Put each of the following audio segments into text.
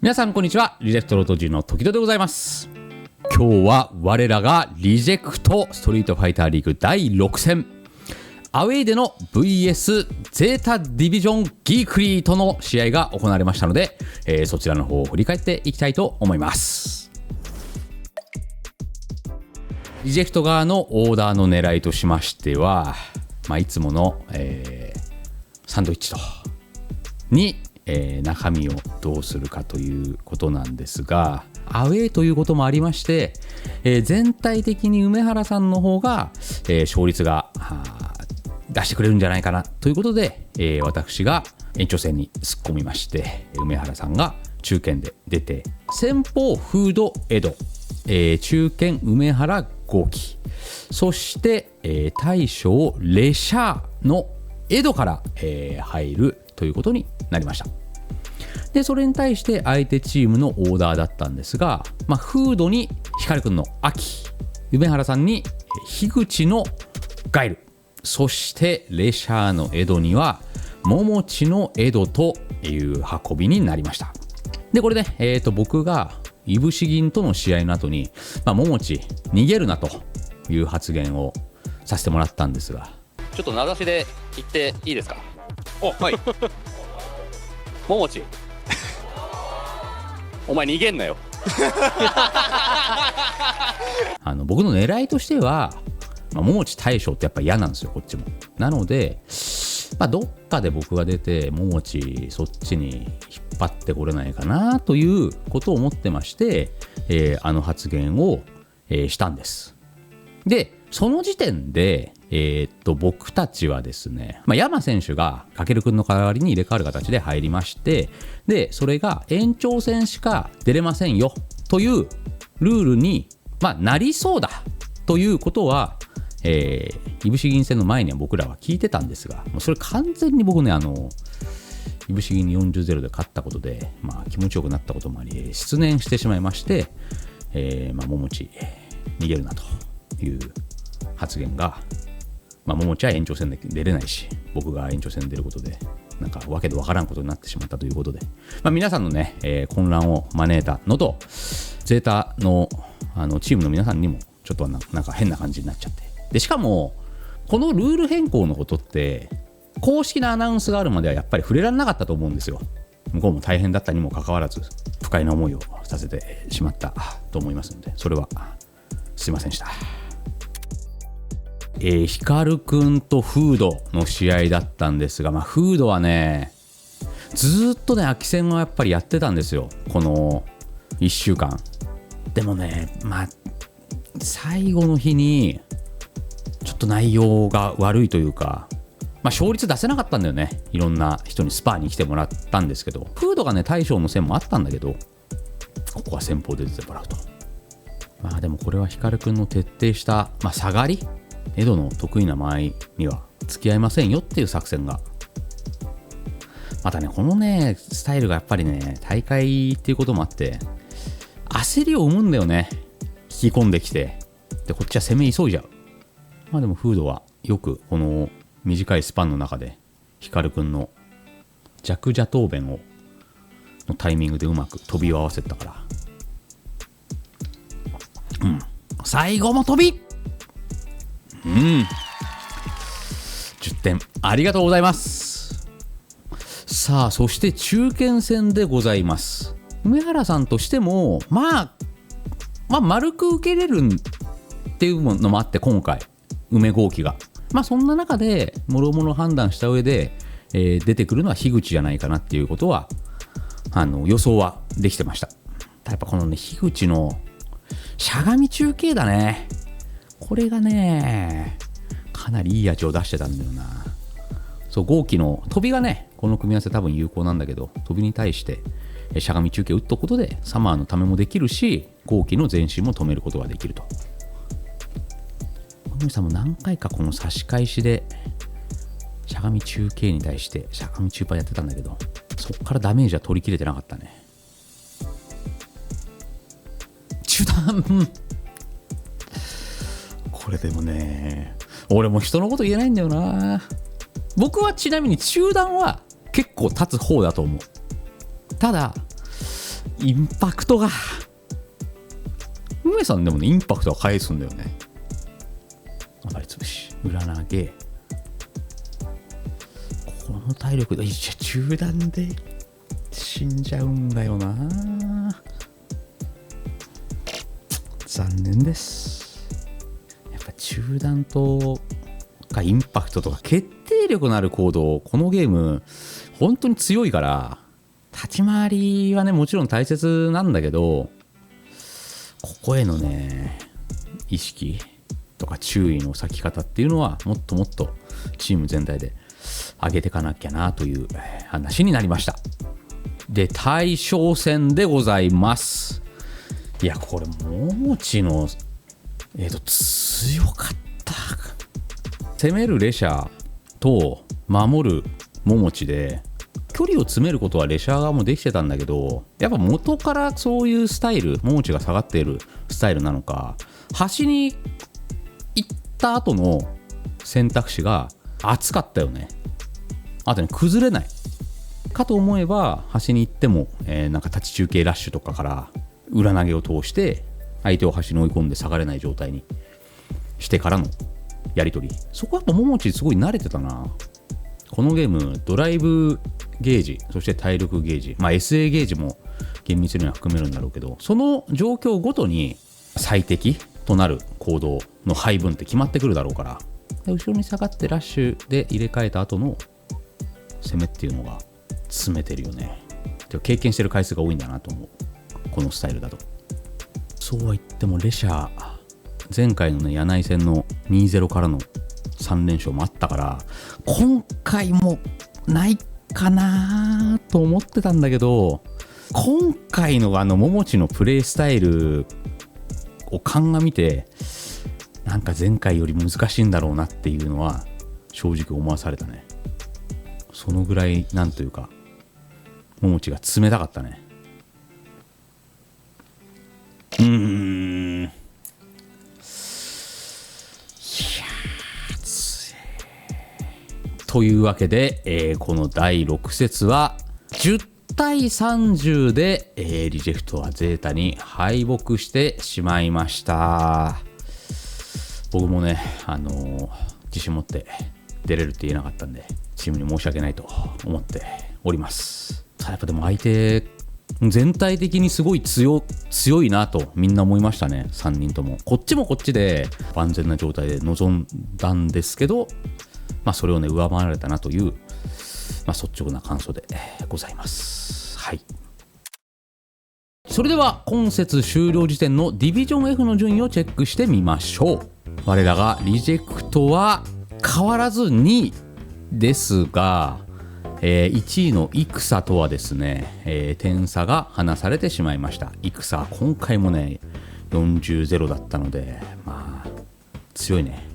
皆さんこんにちは。リジェクトロトジの時戸でございます。今日は我らがリジェクトストリートファイターリーグ第6戦アウェイでの VS ゼータディビジョンギークリーとの試合が行われましたので、そちらの方を振り返っていきたいと思います。リジェクト側のオーダーの狙いとしましては、いつもの、サンドイッチとに、中身をどうするかということなんですが、アウェーということもありまして、全体的に梅原さんの方が、勝率が出してくれるんじゃないかなということで、私が延長戦に突っ込みまして、梅原さんが中堅で出て、先鋒フードエド、中堅梅原豪輝、そして、大将レシャーのエドから、入るということになりました。でそれに対して相手チームのオーダーだったんですが、フードに光くんの秋、梅原さんに樋口のガイル、そしてレシャーのエドには桃地のエドという運びになりました。でこれで、僕がいぶし銀との試合の後に、桃地逃げるなという発言をさせてもらったんですが、ちょっと名指しで言っていいですか。はい桃地お前逃げんなよ僕の狙いとしては、桃地大将ってやっぱ嫌なんですよ、こっちも。なので、どっかで僕が出て桃地そっちに引っ張ってこれないかなということを思ってまして、あの発言を、したんです。でその時点で、僕たちはですね、山選手が翔くんの代わりに入れ替わる形で入りまして、でそれが延長戦しか出れませんよというルールに、なりそうだということは、いぶし銀戦の前には僕らは聞いてたんですが、もうそれ完全に僕ね、いぶし銀に 40-0 で勝ったことで、気持ちよくなったこともあり失念してしまいまして、桃地逃げるなという発言が、桃地は延長戦で出れないし、僕が延長戦で出ることでなんかわけでわからんことになってしまったということで、皆さんのね、混乱を招いたのと、ゼータのチームの皆さんにもちょっとなんか変な感じになっちゃって、でしかもこのルール変更のことって公式なアナウンスがあるまではやっぱり触れられなかったと思うんですよ。向こうも大変だったにもかかわらず不快な思いをさせてしまったと思いますので、それはすいませんでした。光くんとフードの試合だったんですが、フードはねずっとね秋戦はやっぱりやってたんですよ、この1週間。でもね最後の日にちょっと内容が悪いというか、勝率出せなかったんだよね。いろんな人にスパーに来てもらったんですけど、フードがね大将の線もあったんだけど、ここは先方で出てもらうと。でもこれは光くんの徹底した、下がりエドの得意な間合いには付き合いませんよっていう作戦が、またねこのねスタイルがやっぱりね大会っていうこともあって焦りを生むんだよね。引き込んできて、でこっちは攻め急いじゃう。でもフードはよくこの短いスパンの中で光くんの弱者答弁をのタイミングでうまく飛びを合わせたから、最後も飛び、10点ありがとうございます。さあそして中堅戦でございます。梅原さんとしても丸く受けれるっていうのもあって、今回梅豪輝がそんな中でもろもろ判断した上で、出てくるのは樋口じゃないかなっていうことは予想はできてました。やっぱこのね樋口のしゃがみ中継だね、これがねかなりいい味を出してたんだよな。そう豪輝の飛びがねこの組み合わせ多分有効なんだけど、飛びに対してしゃがみ中継を打っとくことでサマーのためもできるし、豪輝の前進も止めることができると。小森さんも何回かこの差し返しでしゃがみ中継に対してしゃがみ中パーやってたんだけど、そっからダメージは取りきれてなかったね。中断これでもね俺も人のこと言えないんだよな。僕はちなみに中断は結構立つ方だと思う。ただインパクトが梅さんでもねインパクトは返すんだよね。上がりつぶし裏投げ、この体力で中段で死んじゃうんだよな。残念です。やっぱ中段とかインパクトとか決定力のある行動、このゲーム本当に強いから、立ち回りはねもちろん大切なんだけど、ここへのね意識とか注意の割き方っていうのはもっともっとチーム全体で上げていかなきゃなという話になりました。で大将戦でございます。いやこれ桃地の強かった。攻めるレシャーと守る桃地で距離を詰めることはレシャー側もできてたんだけど、やっぱ元からそういうスタイル、桃地が下がっているスタイルなのか、端に行った後の選択肢が熱かったよね。あとね崩れないかと思えば、端に行っても、なんか立ち中継ラッシュとかから裏投げを通して相手を端に追い込んで下がれない状態にしてからのやり取り、そこはやっぱ桃地すごい慣れてたな。このゲームドライブゲージ、そして体力ゲージ、SA ゲージも厳密には含めるんだろうけど、その状況ごとに最適となる行動の配分って決まってくるだろうから、後ろに下がってラッシュで入れ替えた後の攻めっていうのが詰めてるよね。経験してる回数が多いんだなと思う、このスタイルだと。そうは言ってもレシャー前回のね柳井戦の 2-0 からの3連勝もあったから、今回もないかなと思ってたんだけど、今回の桃地のプレイスタイルを鑑みて、なんか前回より難しいんだろうなっていうのは正直思わされたね。そのぐらいなんというか桃地が冷たかったね。というわけで、この第6節は10対30で、リジェクトはゼータに敗北してしまいました。僕もね、自信持って出れるって言えなかったんで、チームに申し訳ないと思っております。ただやっぱでも相手全体的にすごい強いなとみんな思いましたね。3人ともこっちもこっちで万全な状態で臨んだんですけど、それをね上回られたなという、率直な感想でございます。はい。それでは今節終了時点のディビジョン F の順位をチェックしてみましょう。我らがリジェクトは変わらず2位ですが、1位のイクサとはですね、点差が離されてしまいました。イクサ今回もね40-0だったので、強いね。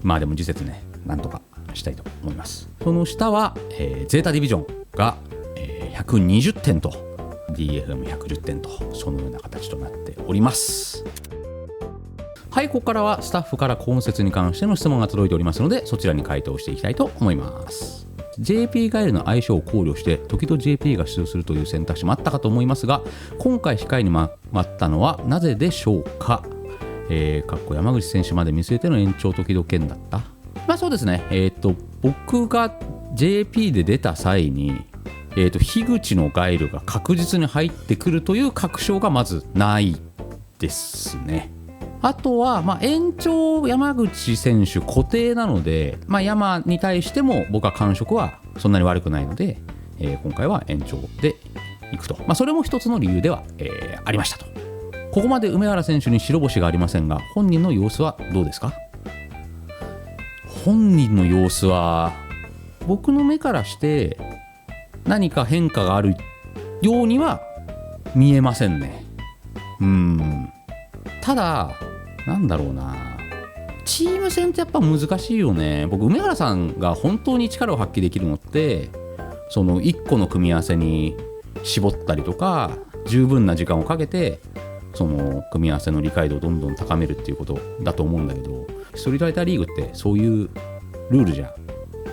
でも次節ねなんとかしたいと思います。その下は、ゼータディビジョンが、120点と DFM110 点と、そのような形となっております。はい、ここからはスタッフから今節に関しての質問が届いておりますので、そちらに回答していきたいと思います。JP ガエルの相性を考慮して時々 JP が出場するという選択肢もあったかと思いますが、今回控えに回ったのはなぜでしょうか。山口選手まで見据えての延長時々剣だった。そうですね。僕が JP で出た際に、樋口のガイルが確実に入ってくるという確証がまずないですね。あとは、延長山口選手固定なので、山に対しても僕は感触はそんなに悪くないので、今回は延長でいくと、それも一つの理由では、ありましたと。ここまで梅原選手に白星がありませんが、本人の様子はどうですか？本人の様子は僕の目からして何か変化があるようには見えませんね。ただなんだろうな、チーム戦ってやっぱ難しいよね。僕梅原さんが本当に力を発揮できるのってその1個の組み合わせに絞ったりとか十分な時間をかけてその組み合わせの理解度をどんどん高めるっていうことだと思うんだけど、ストリートファイターリーグってそういうルールじゃ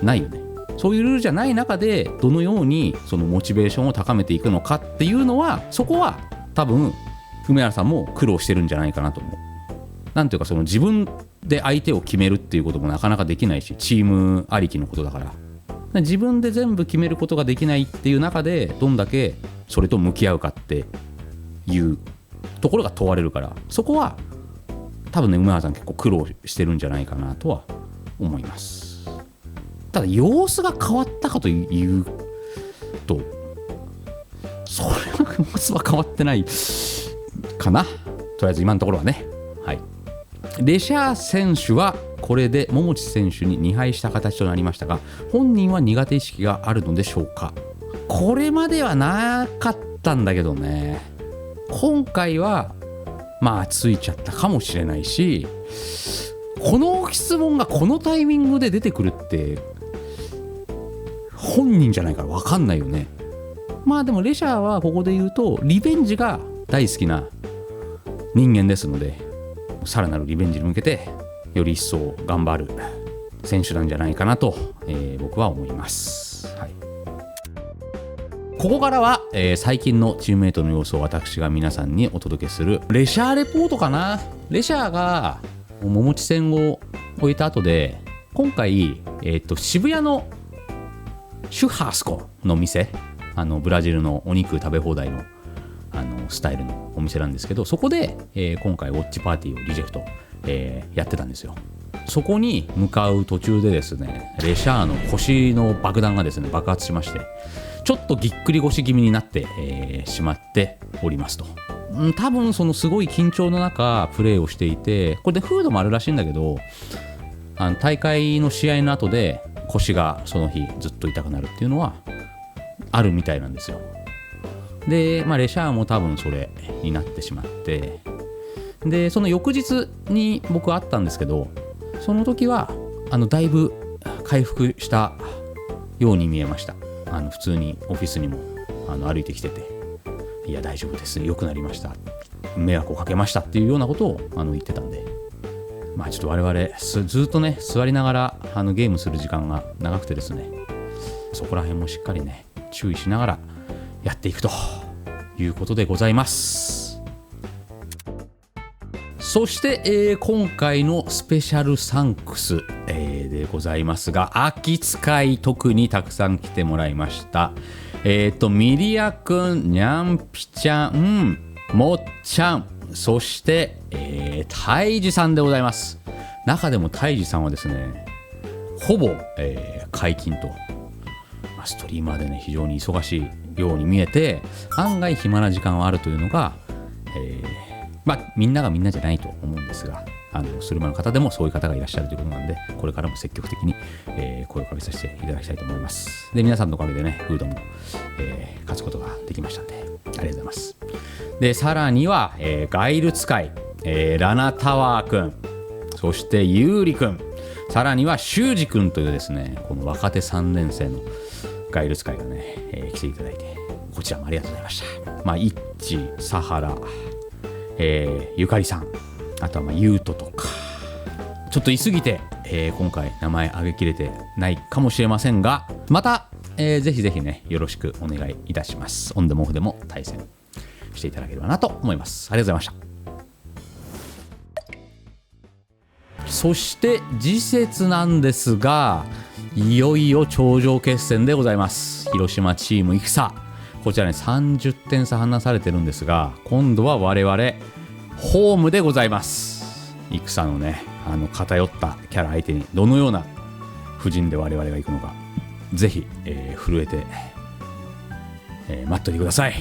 ないよね。そういうルールじゃない中でどのようにそのモチベーションを高めていくのかっていうのは、そこは多分梅原さんも苦労してるんじゃないかなと思う。なんていうか、その自分で相手を決めるっていうこともなかなかできないし、チームありきのことだから、自分で全部決めることができないっていう中でどんだけそれと向き合うかっていうところが問われるから、そこは多分ね、梅原さん結構苦労してるんじゃないかなとは思います。ただ様子が変わったかというと、それは様子は変わってないかな。とりあえず今のところはね。はい。レシャー選手はこれで桃地選手に2敗した形となりましたが、本人は苦手意識があるのでしょうか。これまではなかったんだけどね、今回はまあついちゃったかもしれないし、この質問がこのタイミングで出てくるって本人じゃないから分かんないよね。まあでもレシャーはここで言うとリベンジが大好きな人間ですので、さらなるリベンジに向けてより一層頑張る選手なんじゃないかなと、僕は思います。はい、ここからは、最近のチームメイトの様子を私が皆さんにお届けするレシャーレポートかな。レシャーが桃地戦を終えた後で、今回、渋谷のシュハースコの店、ブラジルのお肉食べ放題のスタイルのお店なんですけど、そこで、今回ウォッチパーティーをリジェクト、やってたんですよ。そこに向かう途中でですね、レシャーの腰の爆弾がですね爆発しまして、ちょっとぎっくり腰気味になって、しまっておりますと。多分そのすごい緊張の中プレーをしていて、これでフードもあるらしいんだけど、大会の試合の後で腰がその日ずっと痛くなるっていうのはあるみたいなんですよ。で、レシャーも多分それになってしまって、でその翌日に僕会ったんですけど、その時はだいぶ回復したように見えました。普通にオフィスにも歩いてきてて、いや大丈夫です、良くなりました、迷惑をかけましたっていうようなことを言ってたんで、ちょっと我々ずっとね座りながらゲームする時間が長くてですね、そこら辺もしっかりね注意しながらやっていくということでございます。そして、今回のスペシャルサンクス、でございますが、秋使い特にたくさん来てもらいました。ミリアくん、にゃんぴちゃん、もっちゃん、そして、たいじさんでございます。中でもたいじさんはですね、ほぼ、解禁と、ストリーマーでね非常に忙しいように見えて、案外暇な時間はあるというのが、みんながみんなじゃないと思うんですが、スルマの方でもそういう方がいらっしゃるということなんで、これからも積極的に、声をかけさせていただきたいと思います。で、皆さんのおかげでねフードも、勝つことができましたんで、ありがとうございます。でさらには、ガイル使い、ラナタワーくん、そしてユーリくん、さらにはシュウジくんというですね、この若手3年生のガイル使いがね、来ていただいて、こちらもありがとうございました。イッチ、サハラ、ゆかりさん、あとはユートとか、ちょっと言い過ぎて、今回名前挙げきれてないかもしれませんが、また、ぜひぜひねよろしくお願いいたします。オンでもオフでも対戦していただければなと思います。ありがとうございました。そして次節なんですが、いよいよ頂上決戦でございます。広島チーム戦、こちらね30点差離されてるんですが、今度は我々ホームでございます。戦のね偏ったキャラ相手にどのような布陣で我々が行くのか、ぜひ、震えて、待っといてください。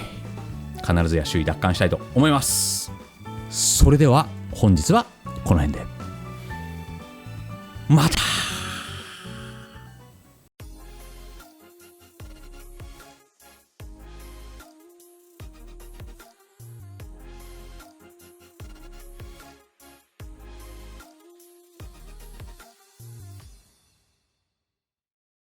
必ずや首位奪還したいと思います。それでは本日はこの辺で、また。